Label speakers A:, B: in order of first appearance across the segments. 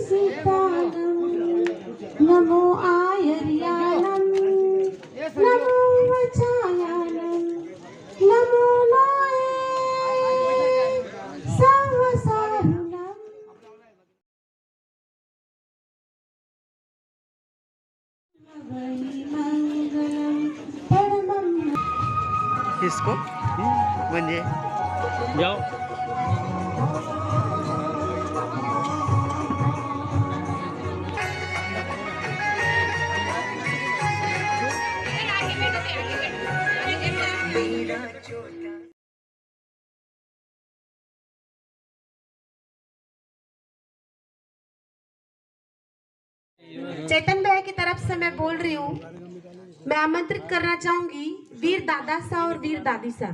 A: सीतानम नमो आयर्याणम नमो वचायानम नमो लोए सर्वसारुणम। मंगलम परमम।
B: किसको म्हणजे
C: जाओ
A: चेतन भैया की तरफ से मैं बोल रही हूँ, मैं आमंत्रित करना चाहूंगी वीर दादा सा और वीर दादी सा।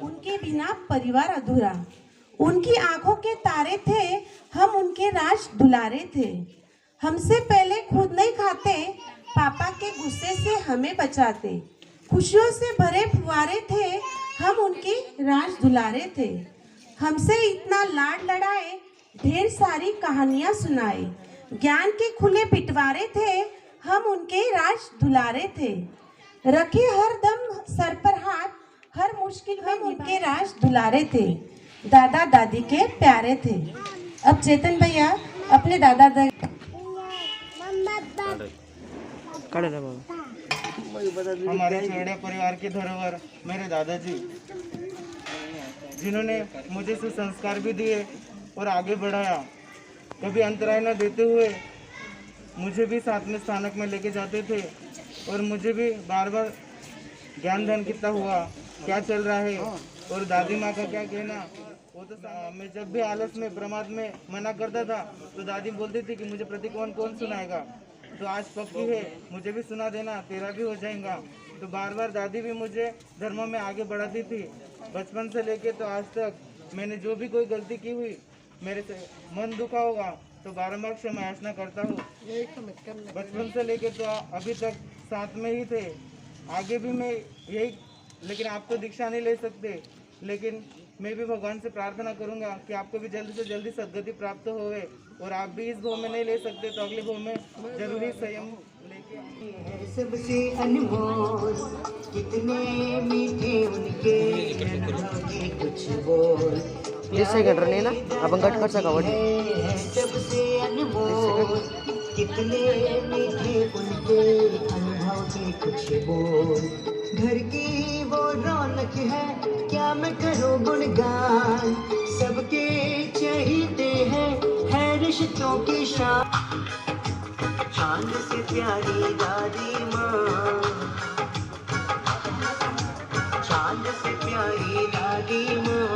A: उनके बिना परिवार अधूरा, उनकी आंखों के तारे थे, हम उनके राज दुलारे थे। हमसे पहले खुद नहीं खाते, पापा के गुस्से से हमें बचाते। खुशियों से भरे फुवारे थे, हम उनके राज दुलारे थे। हमसे इतना लाड लड़ाए, ढेर सारी कहानियां सुनाए। ज्ञान के खुले पिटवारे थे, हम उनके राज दुलारे थे। रखे हर दम सर पर हाथ, हर मुश्किल में उनके राज दुलारे थे। दादा दादी के प्यारे थे। अब चेतन भैया अपने दादा दादी
D: हमारे छोटे परिवार की धरोहर मेरे दादाजी, जिन्होंने मुझे सुसंस्कार भी दिए और आगे बढ़ाया। कभी अंतराय न देते हुए मुझे भी साथ में स्थानक में लेके जाते थे और मुझे भी बार बार ज्ञान धन कितना हुआ, क्या चल रहा है और दादी माँ का क्या कहना। वो तो मैं जब भी आलस में प्रमाद में मना करता था तो दादी बोलती थी कि मुझे प्रतिकोण कौन सुनाएगा, तो आज पक्की है मुझे भी सुना देना, तेरा भी हो जाएगा। तो बार बार दादी भी मुझे धर्म में आगे बढ़ाती थी। बचपन से लेके तो आज तक मैंने जो भी कोई गलती की हुई, मेरे से मन दुखा होगा तो बारंबार क्षमा याचना करता हूँ। बचपन से लेके तो अभी तक साथ में ही थे, आगे भी मैं यही, लेकिन आप तो दीक्षा नहीं ले सकते, लेकिन मैं भी भगवान से प्रार्थना करूंगा कि आपको भी जल्दी से जल्दी सद्गति प्राप्त होवे और आप भी इस भव में नहीं ले सकते तो अगले भव में जरूरी संयम लेके।
E: सबसे अनमोल कितने मीठे उनके के कुछ बोल।
B: जैसे कट रहे ना अपन कट कर सका वडी
E: सबसे अनमोल कितने मीठे उनके अनुभव के कुछ बोल। घर की वो रौनक है, क्या मैं करूं गुणगान। सबके चहीते हैं रिश्तों की शान। चांद से प्यारी दादी माँ, चांद से प्यारी दादी माँ।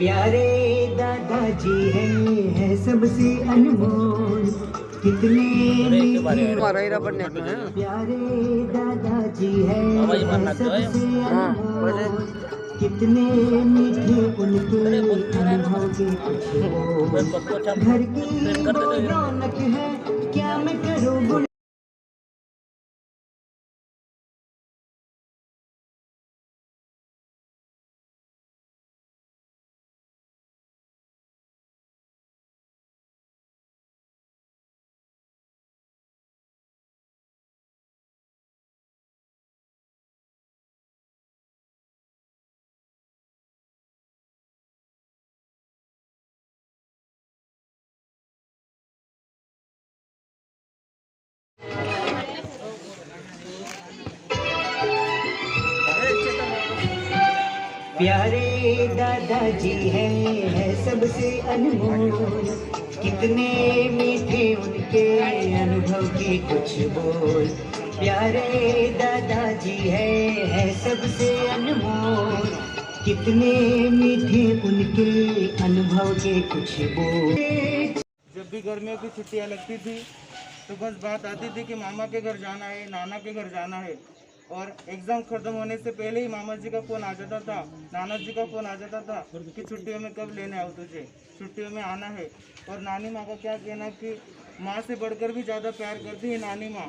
E: प्यारे दादाजी है सबसे अनमोल कितने प्यारे दादाजी है सबसे अनमोल कितने मीठे उनके अनुभव के कुछ। घर की वो रौनक है, क्या मैं करूँ गुण। प्यारे दादाजी है सबसे अनमोल, कितने मीठे उनके अनुभव के कुछ बोल। प्यारे दादाजी है सबसे अनमोल, कितने मीठे उनके अनुभव के कुछ बोल।
D: जब भी गर्मियों की छुट्टियां लगती थी तो बस बात आती थी कि मामा के घर जाना है, नाना के घर जाना है। और एग्ज़ाम ख़त्म होने से पहले ही मामा जी का फ़ोन आ जाता था, नाना जी का फ़ोन आ जाता था कि छुट्टियों में कब लेने आओ, तुझे छुट्टियों में आना है। और नानी माँ का क्या कहना कि माँ से बढ़कर भी ज़्यादा प्यार करती है नानी माँ।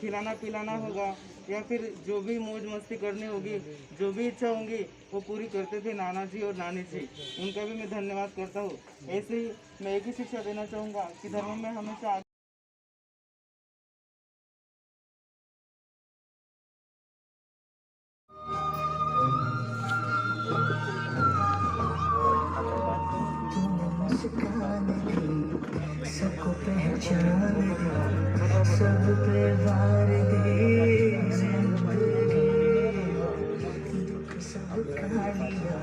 D: खिलाना पिलाना होगा या फिर जो भी मौज मस्ती करनी होगी, जो भी इच्छा होंगी वो पूरी करते थे नाना जी और नानी जी। उनका भी मैं धन्यवाद करता हूँ। ऐसे ही मैं एक ही शिक्षा देना चाहूँगा कि धर्म में हमेशा
E: मुस्कान दे, सबको पहचान दे, सब पे वार दे जिंदगी, दुख सबका लिया,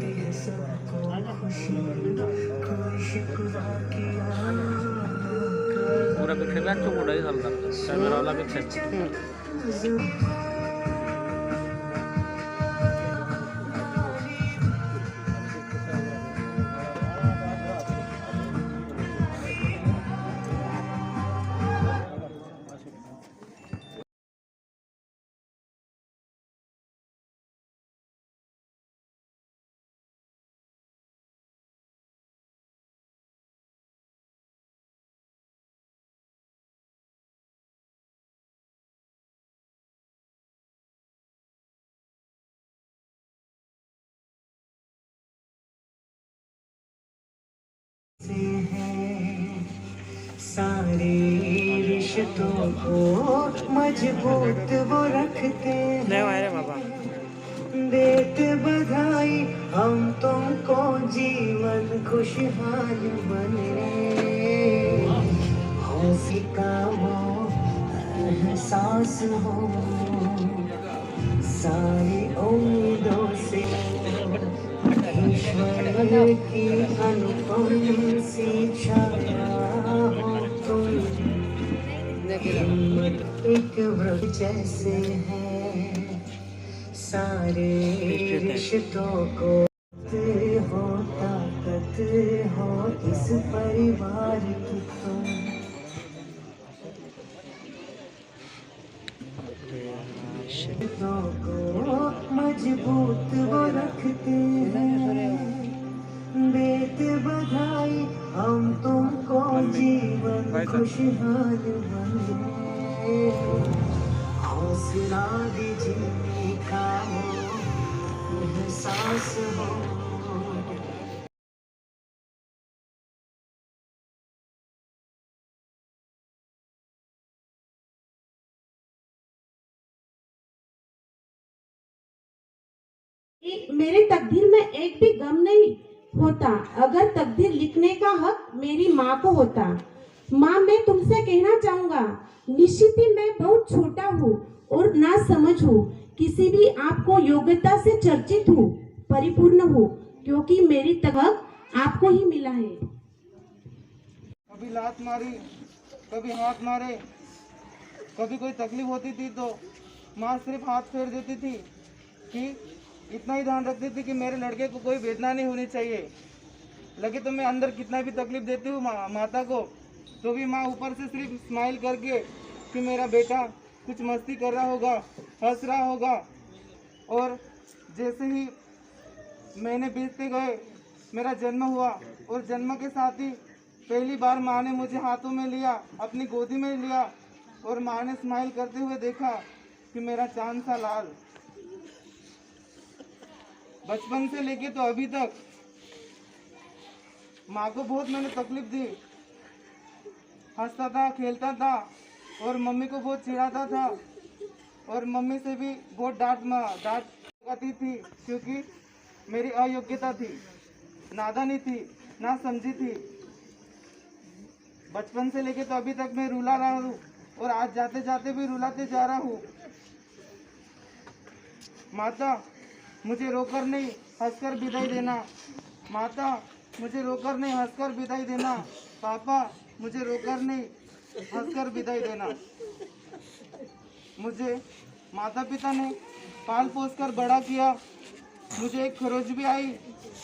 E: दे सबको खुशी, कोई शिकवा किया
C: पूरा पिक्चर में अच्छा मोड़ा ही चलता कैमरा वाला पिक्चर
E: से हैं सारे रिश्तों को मजबूत वो रखते हैं, देते बधाई हम तुमको जीवन खुशहाल बने, हंसी का वो एहसास हो सारी उम्मीदों से, ईश्वर की अनुपम सी छाया हो तुम, हिम्मत एक वृक्ष जैसे है सारे रिश्तों को, हो ताकत हो इस परिवार की तुम। रिश्तों को मजबूत वो रखते हैं, देते बधाई हम तुमको जीवन खुशहाल बने, हौसला दीजिए का एहसास हो।
A: मेरे तकदीर में एक भी गम नहीं होता अगर तकदीर लिखने का हक मेरी माँ को होता। माँ, मैं तुमसे कहना चाहूँगा, निश्चित ही मैं बहुत छोटा हूँ और ना समझ हूँ, किसी भी आपको योग्यता से चर्चित हूँ, परिपूर्ण हूँ, क्योंकि मेरी तक आपको ही मिला है।
D: कभी लात मारी, कभी हाथ मारे, कभी कोई तकलीफ होती थी तो माँ सिर्फ हाथ फेर देती थी कि इतना ही ध्यान रखती थी कि मेरे लड़के को कोई वेदना नहीं होनी चाहिए। लगे तो मैं अंदर कितना भी तकलीफ देती हूँ माता को, तो भी माँ ऊपर से सिर्फ स्माइल करके कि मेरा बेटा कुछ मस्ती कर रहा होगा, हंस रहा होगा। और जैसे ही महीने बीतते गए, मेरा जन्म हुआ और जन्म के साथ ही पहली बार माँ ने मुझे हाथों में लिया, अपनी गोदी में लिया और माँ ने स्माइल करते हुए देखा कि मेरा चांद सा लाल। बचपन से लेके तो अभी तक माँ को बहुत मैंने तकलीफ दी, हंसता था, खेलता था और मम्मी को बहुत चिढ़ाता था और मम्मी से भी बहुत डांट आती थी क्योंकि मेरी अयोग्यता थी, नादानी थी, ना समझी थी। बचपन से लेके तो अभी तक मैं रुला रहा हूँ और आज जाते जाते भी रुलाते जा रहा हूँ। माता, मुझे रोकर नहीं हंसकर विदाई देना। माता, मुझे रोकर नहीं हंसकर विदाई देना। पापा, मुझे रोकर नहीं हंसकर विदाई देना। मुझे माता पिता ने पाल पोस कर बड़ा किया। मुझे एक खरोच भी आई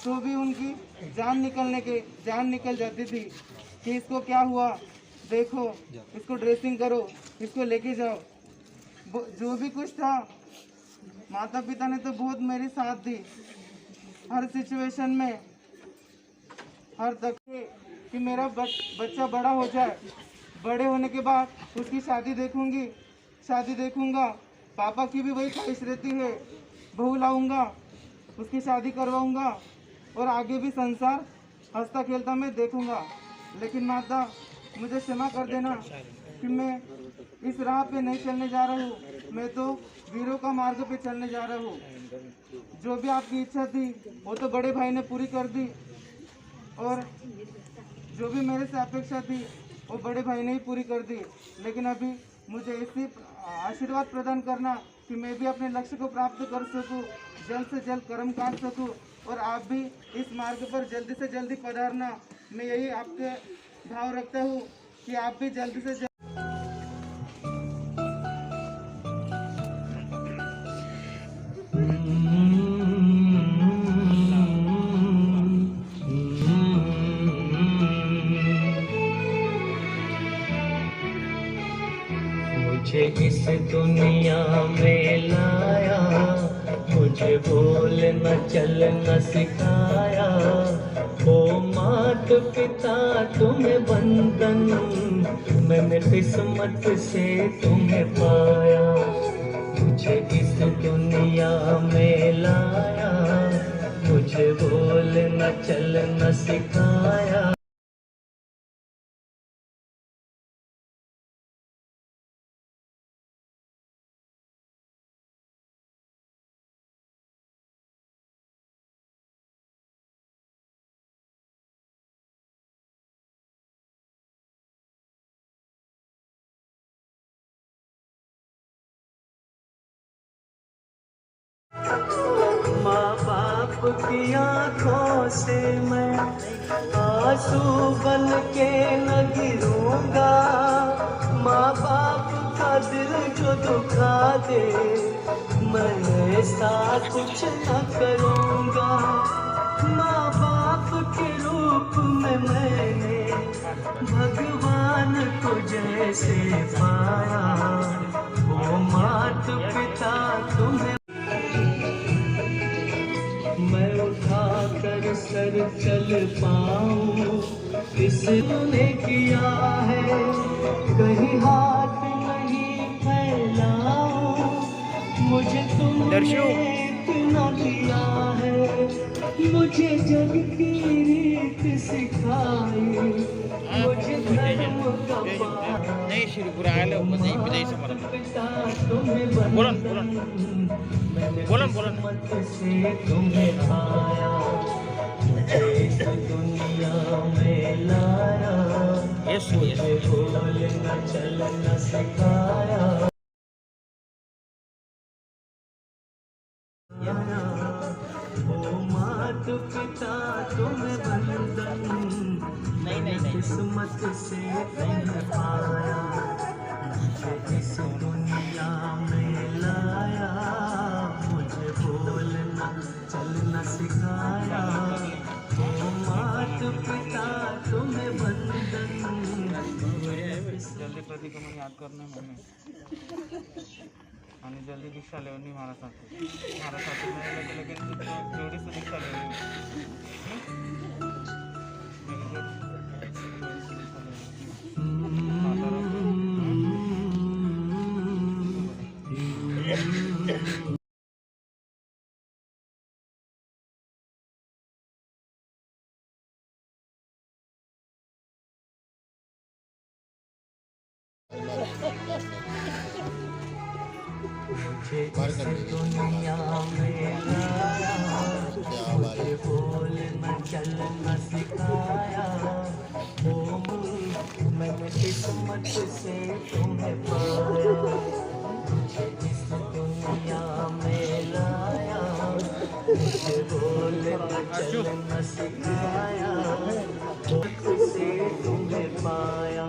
D: तो भी उनकी जान निकल जाती थी कि इसको क्या हुआ, देखो इसको ड्रेसिंग करो, इसको लेके जाओ। जो भी कुछ था, माता पिता ने तो बहुत मेरी साथ दी हर सिचुएशन में, हर तक कि मेरा बच्चा बड़ा हो जाए। बड़े होने के बाद उसकी शादी देखूंगा। पापा की भी वही ख्वाहिश रहती है, बहू लाऊंगा, उसकी शादी करवाऊंगा और आगे भी संसार हंसता खेलता मैं देखूंगा। लेकिन माता, मुझे क्षमा कर देना कि मैं इस राह पे नहीं चलने जा रहा हूँ। मैं तो वीरों का मार्ग पे चलने जा रहा हूँ। जो भी आपकी इच्छा थी वो तो बड़े भाई ने पूरी कर दी, और जो भी मेरे से अपेक्षा थी वो बड़े भाई ने ही पूरी कर दी। लेकिन अभी मुझे ऐसी आशीर्वाद प्रदान करना कि मैं भी अपने लक्ष्य को प्राप्त कर सकूं, जल्द से जल्द कर्म काट सकूं, और आप भी इस मार्ग पर जल्दी से जल्दी पधारना। मैं यही आपके भाव रखता हूं कि आप भी जल्दी से जल्द
E: मुझे इस दुनिया में लाया, मुझे बोलना चलना सिखाया। ओ मात पिता तुम्हें बंधन, मैंने किस्मत से तुम्हें पाया। मुझे इस दुनिया में लाया, मुझे बोलना चलना सिखाया। माँ बाप की आँखों से मैं आंसू बन के न गिरूंगा। माँ बाप का दिल जो दुखा दे, मैं ऐसा कुछ न करूँगा। माँ बाप के रूप में मैंने भगवान को जैसे पाया। ओ मात पिता तुम्हें मैं उठा कर सर चल पाऊं, इसने किया है कहीं हाथ नहीं फैलाऊं। मुझे तुमने इतना दिया है, मुझे जग की रीत सिखाई, मुझे धर्म का
C: नहीं शुरू पूरा आया नहीं से बोलन
E: से तुम्हें आया। मुझे इस दुनिया में लाया, मुझे बोलना चलना सिखाया। ओ मात पिता तुम्हें बंधन, नहीं किस्मत से तुम्हें पाया। मुझे इस दुनिया में लाया, मुझे बोलना चलना सिखाया। ओ मात पिता तुम्हें बंधन।
D: जल्दी प्रति को मैं याद करना मम्मी, आणि जल्दी दीक्षा लेवनी महारासाठी मिळालं की लगेच तेवढीच दीक्षा
E: मुझे इस दुनिया में लाया, मुझे बोलना चलना सिखाया। ओ मैंने किस्मत से तुम्हें पाया। मुझे इस दुनिया में लाया, चलना सिखाया, भूख से तुम्हें पाया।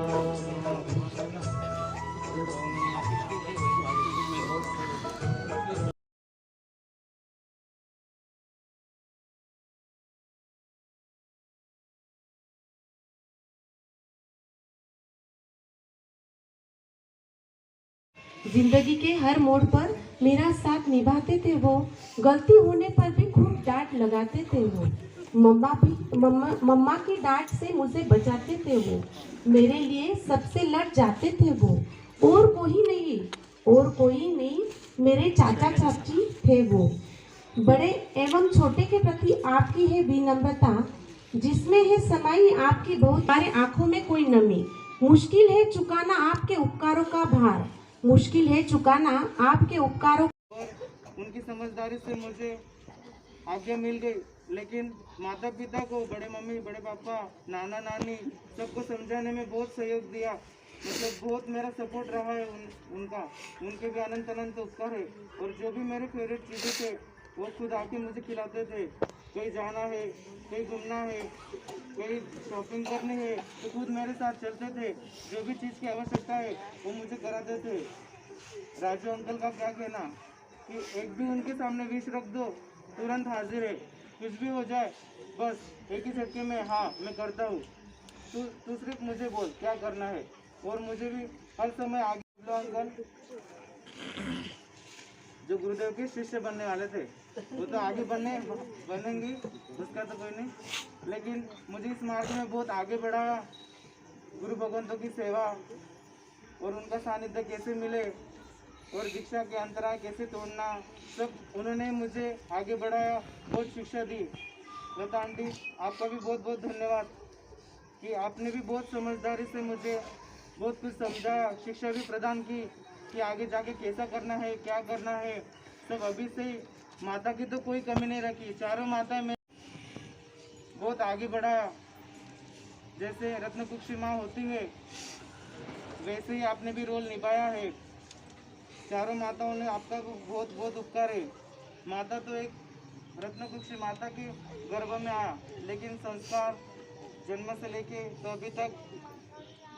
A: जिंदगी के हर मोड़ पर मेरा साथ निभाते थे वो, गलती होने पर भी खूब डांट लगाते थे वो। मम्मा की डांट से मुझे बचाते थे वो, मेरे लिए सबसे लड़ जाते थे वो। और कोई नहीं मेरे चाचा चाची थे वो। बड़े एवं छोटे के प्रति आपकी है विनम्रता, जिसमें है समाई आपकी बहुत। हमारे आंखों में कोई नमी, मुश्किल है चुकाना आपके उपकारों का भार, मुश्किल है चुकाना आपके उपकारों।
D: और उनकी समझदारी से मुझे आज्ञा मिल गई, लेकिन माता पिता को, बड़े मम्मी, बड़े पापा, नाना नानी सबको समझाने में बहुत सहयोग दिया। मतलब बहुत मेरा सपोर्ट रहा है उनका। उनके भी अनंत अनंत उपकार है। और जो भी मेरे फेवरेट चीज़ें थे वो खुद आके मुझे खिलाते थे। कहीं जाना है, कहीं घूमना है, कहीं शॉपिंग करनी है तो खुद मेरे साथ चलते थे। जो भी चीज़ की आवश्यकता है वो मुझे कराते थे। राजू अंकल का क्या कहना कि एक भी उनके सामने विष रख दो तुरंत हाजिर है, कुछ भी हो जाए बस एक ही झटके में हाँ मैं करता हूँ, तू सिर्फ मुझे बोल क्या करना है। और मुझे भी हर समय आगे अंकल जो गुरुदेव के शिष्य बनने वाले थे वो तो आगे बनेंगी, उसका तो कोई नहीं, लेकिन मुझे इस मार्ग में बहुत आगे बढ़ाया। गुरु भगवंतों की सेवा और उनका सानिध्य कैसे मिले और दीक्षा के अंतराय कैसे तोड़ना, सब उन्होंने मुझे आगे बढ़ाया, बहुत शिक्षा दी। लता आंटी आपका भी बहुत बहुत धन्यवाद कि आपने भी बहुत समझदारी से मुझे बहुत कुछ समझाया, शिक्षा भी प्रदान की कि आगे जाके कैसा करना है, क्या करना है, सब अभी से ही। माता की तो कोई कमी नहीं रखी, चारों माता में बहुत आगे बढ़ाया। जैसे रत्नकुक्षी माँ होती है वैसे ही आपने भी रोल निभाया है। चारों माताओं ने आपका बहुत बहुत उपकार है। माता तो एक रत्नकुक्षी माता के गर्भ में आया, लेकिन संस्कार जन्म से लेके तो अभी तक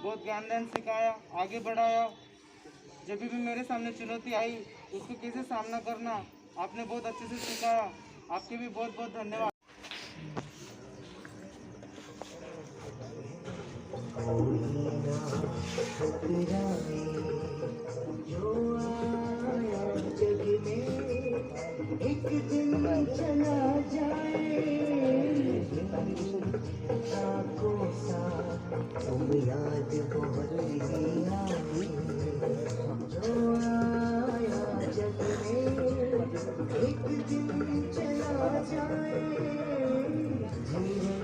D: बहुत ज्ञान दान सिखाया, आगे बढ़ाया। जब भी मेरे सामने चुनौती आई उसको कैसे सामना करना आपने बहुत अच्छे से सिखाया। आपके भी बहुत बहुत धन्यवाद।
E: जो आया जग में एक दिन चला जाए, आँखों सा तुम याद बहुत ही आए। जो आया जग में एक दिन चला जाए, जीवन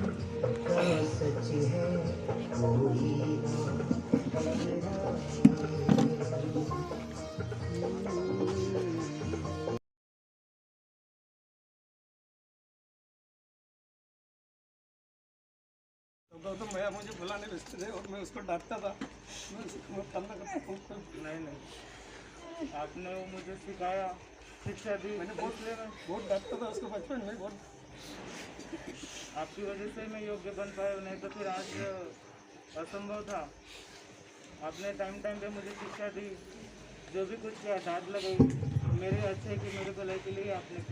E: का सच है कोई ना घबराए।
C: तो मैं मुझे बुलाने भेजते थे और मैं उसको डांटता था, मैं करना करता था।
D: नहीं आपने वो मुझे सिखाया, शिक्षा दी।
C: मैंने बहुत डांटता था उसको बचपन में बहुत।
D: आपकी वजह से मैं योग्य बन पाया, नहीं तो फिर आज असंभव था। आपने टाइम टाइम पे मुझे शिक्षा दी, जो भी कुछ किया डांट लगाई, मेरे अच्छे की मेरे भलाई के लिए आपने।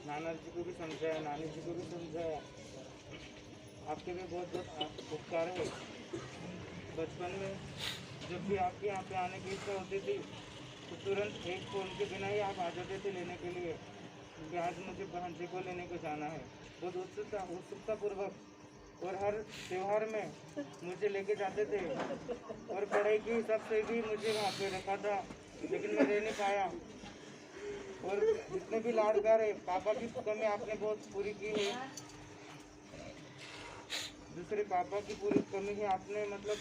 D: नाना जी को भी समझाया, नानी जी को भी समझाया। आपके भी बहुत बहुत उपकार है। बचपन में जब भी आपके यहाँ पे आने की इच्छा होती थी तो तुरंत एक फ़ोन के बिना ही आप आ जाते थे लेने के लिए कि आज मुझे भांजे को लेने को जाना है। बहुत उत्सुकता पूर्वक और हर त्यौहार में मुझे लेके जाते थे। और पढ़ाई के हिसाब से भी मुझे वहाँ पे रखा था, लेकिन मैं रह नहीं पाया। और जितने भी लाड़कार है, पापा की कमी आपने बहुत पूरी की है। दूसरे पापा की पूरी कमी है आपने, मतलब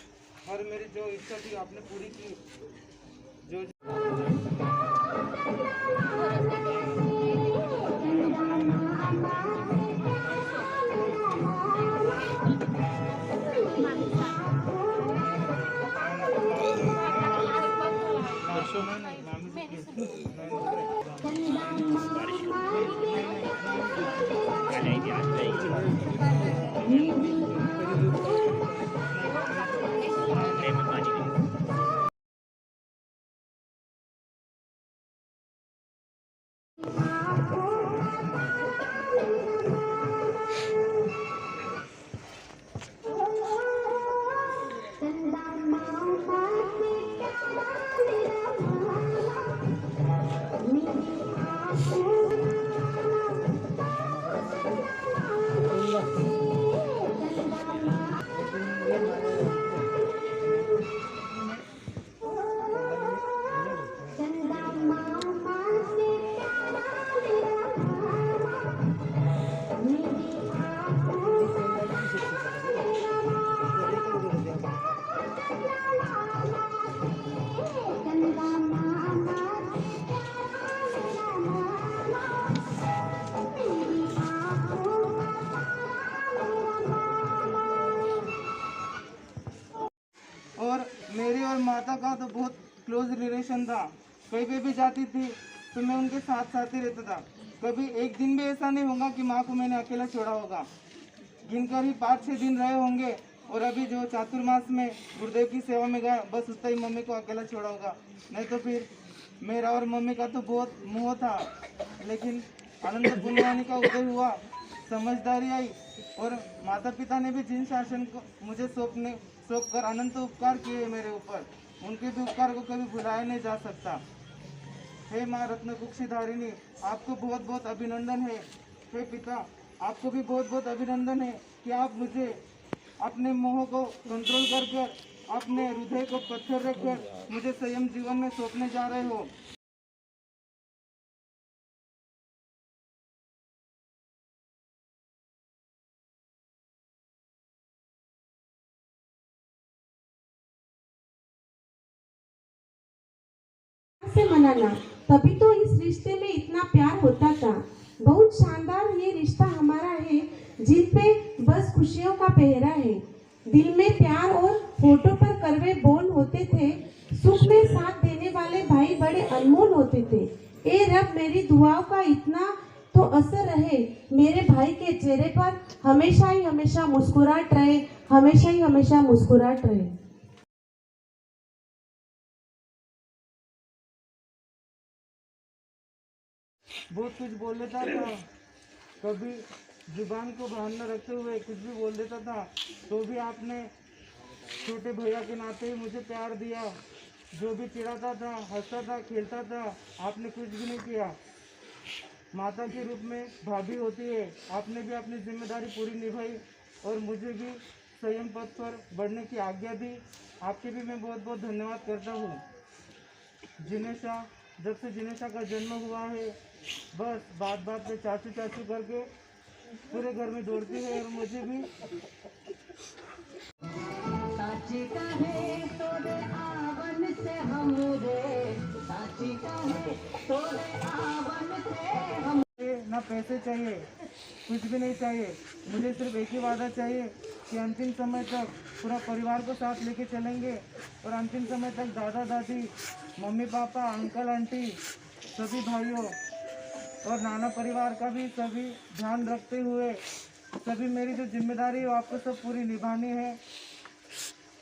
D: हर मेरी जो इच्छा थी आपने पूरी की। जो और मेरी और माता का तो बहुत क्लोज रिलेशन था। कहीं पे भी जाती थी तो मैं उनके साथ साथ ही रहता था। कभी एक दिन भी ऐसा नहीं होगा कि माँ को मैंने अकेला छोड़ा होगा। गिनकर ही 5-6 दिन रहे होंगे। और अभी जो चातुर्मास में गुरुदेव की सेवा में गया, बस उतना ही मम्मी को अकेला छोड़ा होगा। नहीं तो फिर मेरा और मम्मी का तो बहुत मोह था। लेकिन अनंत पुण्यवाणी का उदय हुआ, समझदारी आई और माता पिता ने भी जिन शासन को मुझे सौंप कर अनंत उपकार किए मेरे ऊपर, उनके भी उपकार को कभी भुलाया नहीं जा सकता। हे माँ रत्न कुक्षिधारिणी, आपको बहुत बहुत अभिनंदन है। हे पिता, आपको भी बहुत बहुत अभिनंदन है कि आप मुझे अपने मोह को कंट्रोल कर अपने हृदय को पत्थर रखकर मुझे संयम जीवन में सौंपने जा रहे हो।
A: से मनाना, तभी तो इस रिश्ते में इतना प्यार होता था। बहुत शानदार ये रिश्ता हमारा है, जिन पे बस खुशियों का पहरा है। दिल में प्यार और होठों पर कड़वे बोल होते थे। सुख में साथ देने वाले भाई बड़े अनमोल होते थे। ए रब, मेरी दुआओं का इतना तो असर रहे, मेरे भाई के चेहरे पर हमेशा ही हमेशा मुस्कुराहट रहे, हमेशा ही हमेशा मुस्कुराहट रहे।
D: बहुत कुछ बोल देता था, कभी जुबान को बाहर न रखते हुए कुछ भी बोल देता था, तो भी आपने छोटे भैया के नाते ही मुझे प्यार दिया। जो भी चिढ़ाता था, हंसता था, खेलता था, आपने कुछ भी नहीं किया। माता के रूप में भाभी होती है, आपने भी अपनी जिम्मेदारी पूरी निभाई और मुझे भी संयम पथ पर बढ़ने की आज्ञा दी। आपके भी मैं बहुत बहुत धन्यवाद करता हूँ। जिनेशा, जब से जिनेशा का जन्म हुआ है, बस बात बात पे चाचू चाचू करके पूरे घर में दौड़ती है और मुझे भी ना पैसे चाहिए, कुछ भी नहीं चाहिए। मुझे सिर्फ एक ही वादा चाहिए कि अंतिम समय तक पूरा परिवार को साथ लेके चलेंगे और अंतिम समय तक दादा दादी, मम्मी पापा, अंकल आंटी, सभी भाइयों और नाना परिवार का भी सभी ध्यान रखते हुए सभी मेरी जो जिम्मेदारी है वो आपको सब पूरी निभानी है।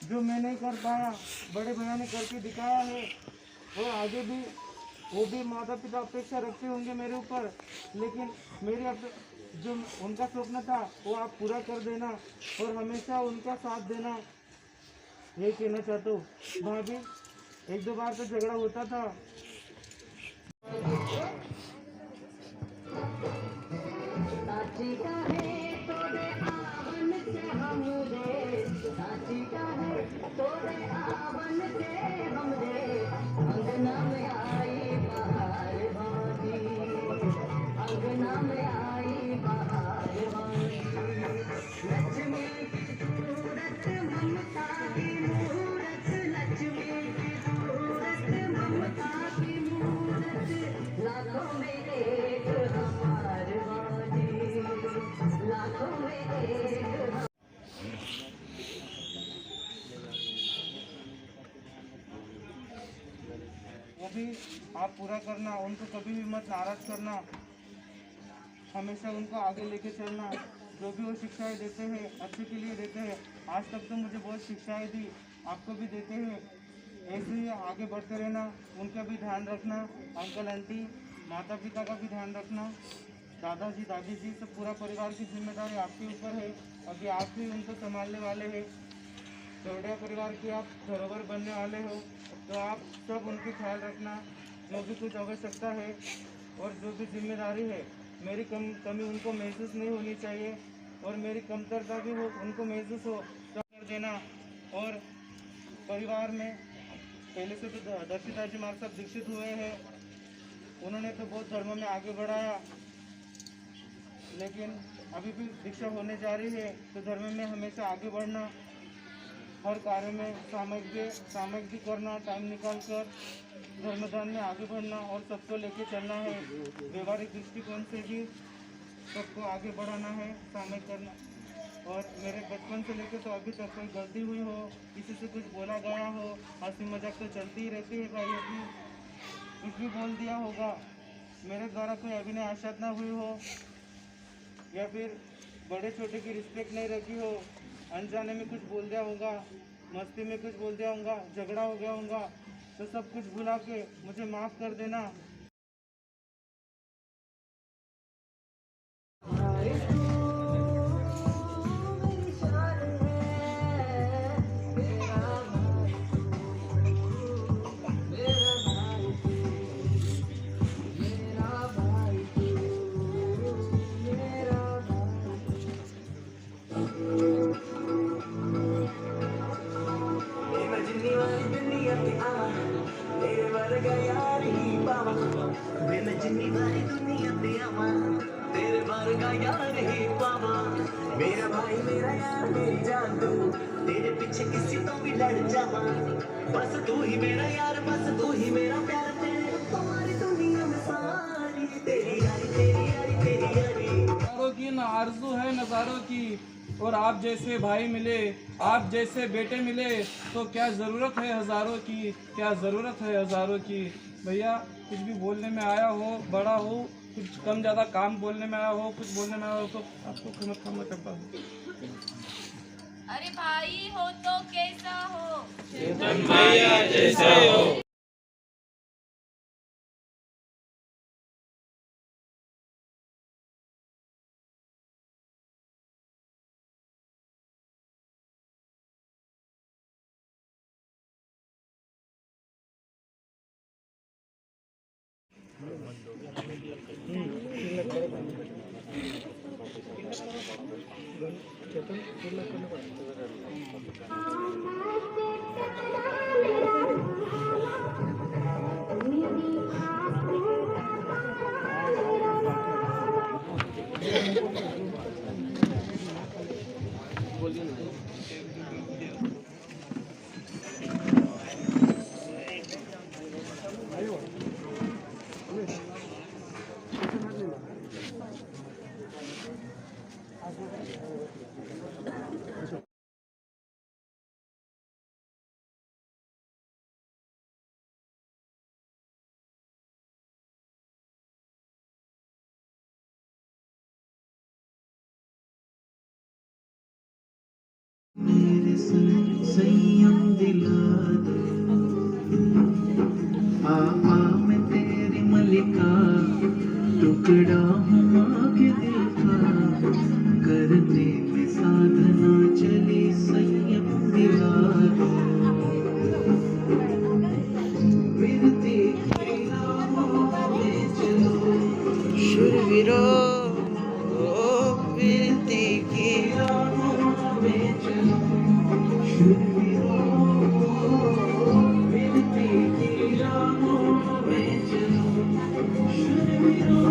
D: जो मैं नहीं कर पाया, बड़े भैया ने करके दिखाया है, और आगे भी वो भी माता पिता अपेक्षा रखते होंगे मेरे ऊपर, लेकिन मेरी जो उनका स्वप्न था वो आप पूरा कर देना और हमेशा उनका साथ देना, यही कहना चाहता हूँ। भाभी, 1-2 बार तो झगड़ा होता था। भी आप पूरा करना, उनको कभी भी मत नाराज करना, हमेशा उनको आगे लेके चलना। जो भी वो शिक्षाएं देते हैं अच्छे के लिए देते हैं। आज तक तो मुझे बहुत शिक्षाएं दी, आपको भी देते हैं। ऐसे ही आगे बढ़ते रहना, उनका भी ध्यान रखना, अंकल आंटी माता पिता का भी ध्यान रखना, दादाजी दादी जी सब पूरा परिवार की जिम्मेदारी आपके ऊपर है। अभी आप ही उनको संभालने वाले हैं। चौड़िया परिवार की आप धरोहर बनने वाले हो, तो आप सब उनकी ख्याल रखना। जो भी कुछ आवश्यकता है और जो भी जिम्मेदारी है, मेरी कमी उनको महसूस नहीं होनी चाहिए और मेरी कमतरता भी हो उनको महसूस हो तो कर देना। और परिवार में पहले से तो दर्शिता जी हमारे साथ दीक्षित हुए हैं, उन्होंने तो बहुत धर्म में आगे बढ़ाया, लेकिन अभी भी दीक्षा होने जा रही है। तो धर्म में हमेशा आगे बढ़ना, हर कार्य में सामयिक भी करना, टाइम निकाल कर धर्मदान में आगे बढ़ना और सबको लेके चलना है। व्यवहारिक दृष्टिकोण से भी सबको आगे बढ़ाना है, सामयिक करना। और मेरे बचपन से लेकर तो अभी तक कोई गलती हुई हो, किसी से कुछ बोला गया हो, हंसी मजाक तो चलती ही रहती है भाई, अभी कुछ भी बोल दिया होगा, मेरे द्वारा कोई अभिनय आशात ना हुई हो या फिर बड़े छोटे की रिस्पेक्ट नहीं रखी हो, अनजाने में कुछ बोल दिया होगा, मस्ती में कुछ बोल दिया होगा, झगड़ा हो गया होगा, तो सब कुछ भुला के मुझे माफ़ कर देना।
E: मेरा भाई मेरा यार मेरी जान तू, तेरे पीछे किसी तो भी लड़ जावा, बस तू ही मेरा यार, बस तू ही मेरा प्यार, तेरे तुम्हारी दुनिया में सारी तेरी यारी तेरी यारी तेरी यारी।
F: नज़ारों की न आरज़ू है नज़ारों की, और आप जैसे भाई मिले, आप जैसे बेटे मिले तो क्या ज़रूरत है हज़ारों की, क्या ज़रूरत है हज़ारों की। भैया कुछ भी बोलने में आया हो, बड़ा हो, कुछ कम ज़्यादा काम बोलने में आया हो, कुछ बोलने में आया हो तो आपको क्षमा करता हूँ।
G: अरे भाई हो तो कैसा हो,
F: चेतन भैया जैसा हो।
E: मेरे संयम दिला दे, आ मैं तेरी मलिका, टुकड़ा हूँ आगे दिल का, करने में साधना चली संयम दिला दे, विरती की राहों में चलो,
B: शूरवीरो विरती की
E: राहों में चलो, शूरवीरो विरती की राहों में चलो, शूरवीरो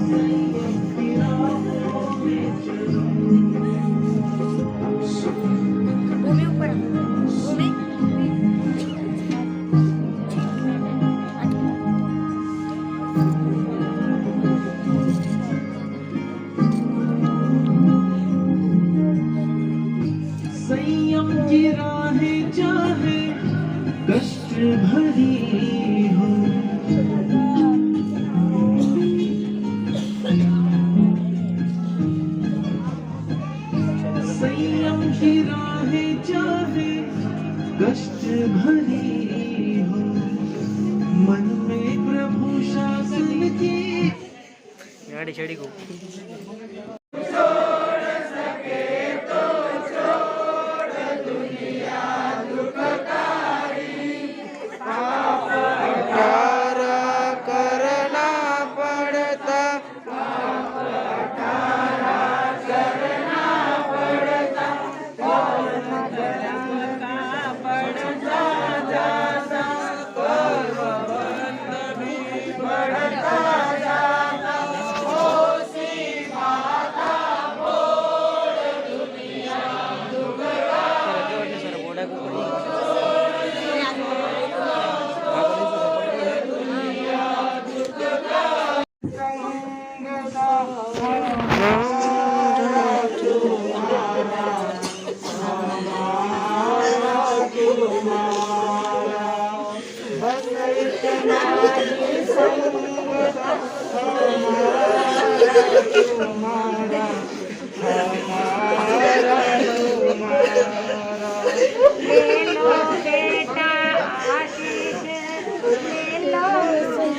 E: संयम की राहों में चलो। भरी हो संयम की राहें चाहे कष्ट भरी हो मन में प्रभु शासन की
D: गाड़ी छड़ी को करना पड़ता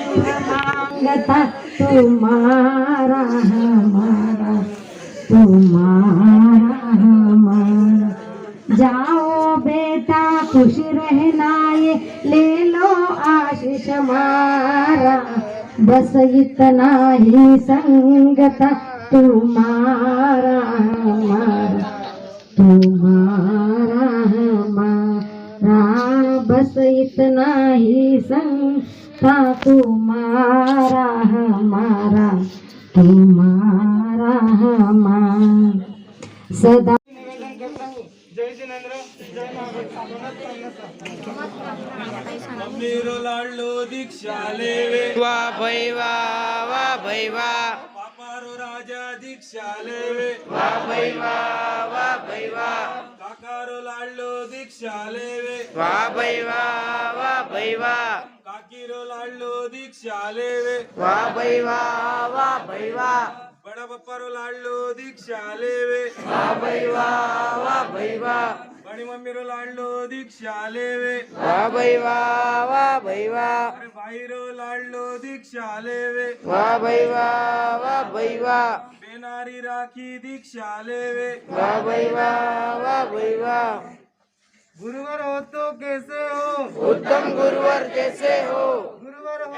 H: मांगता तुम्हारा हमारा तुम्हारा हमारा जाओ बेटा खुश रहना ये ले लो आशीष हमारा बस इतना ही संगता तुम्हारा हमारा तुम्हारा हमारा बस इतना ही संगता तुम्हारा हमारा तुम्हारा हमारा सदा
D: निवेदन करता हूँ। जय जिनेंद्र जय
F: मेरो लाडलो दीक्षा लेवे
D: वाह भाई वाह भाई वाह
F: पापारो राजा दीक्षा लेवे
D: वाह भाई वाह
F: काकारो लाडलो दीक्षा लेवे
D: वाह भाई वाह
F: काकीरो लाडलो दीक्षा लेवे
D: वाह भाई वाह
F: बड़ा पप्पारो लाडलो दीक्षा लेवे
D: वाह भाई वाह
F: बड़ी मम्मीरो लाडलो दीक्षा लेवे
D: वाह भाई वाह
F: अरे भाईरो लाडलो दीक्षा लेवे
D: वाह भाई वाह
F: बेनारी राखी दीक्षा लेवे
D: वाह भाई वाह गुरुवर हो तो कैसे हो उत्तम गुरुवर कैसे हो गुरुवर हो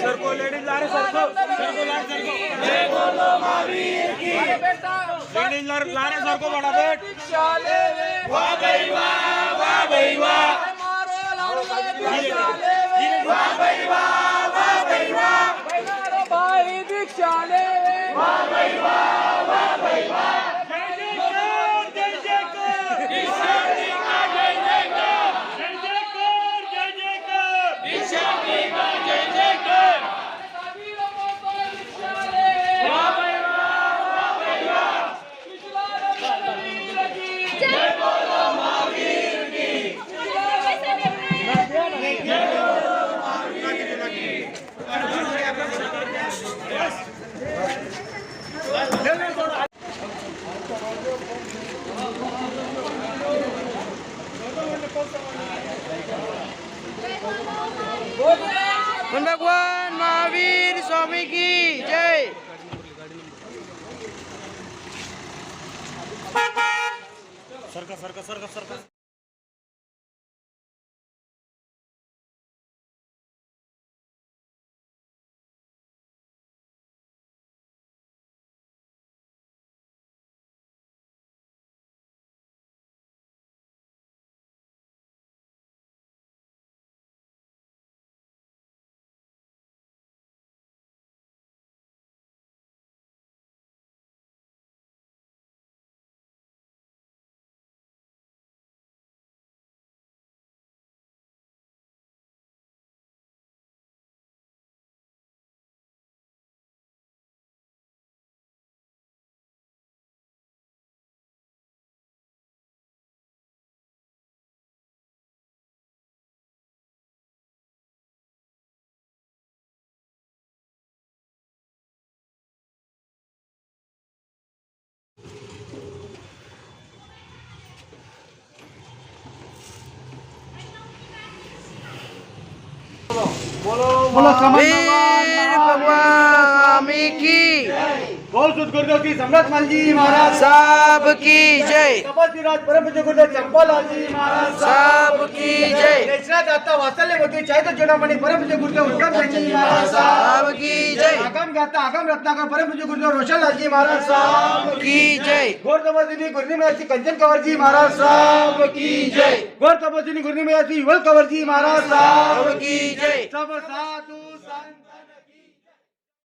F: सर को लेडीज ला रहे सर को जय बोलो महावीर की लेडीज ला रहे सर को बड़ा बेट वाह भाई वाह वाह भाई वाह वाह भाई वाह भाई दीक्षा ले वाह भाई वाह
D: भगवान महावीर स्वामी की जय। सरका
B: वीर भगवान की
D: बहुत गुरुदेव की सम्राट मालजी महाराज
B: साहब की जय
D: तपस्वीराज परम पूज्य गुरुदेव चंपालाल जी महाराज
B: साहब की जय
D: देशराज आता वात्सल्य मोती चैत्य चूड़ामणि परम पूज्य गुरुदेव उत्तम जी महाराज
B: साहब की जय
D: आगम गाता आगम रत्नाकर परम पूज्य गुरुदेव रोशनलाल जी महाराज साहब
B: की जय
D: घोर तपस्विनी गुरुनिमयासी कंचन कंवर जी महाराज साहब की जय घोर तपस्विनी गुरुनिमयासी युगल कंवर जी महाराज साहब
B: की जय
D: सब साधु संतन की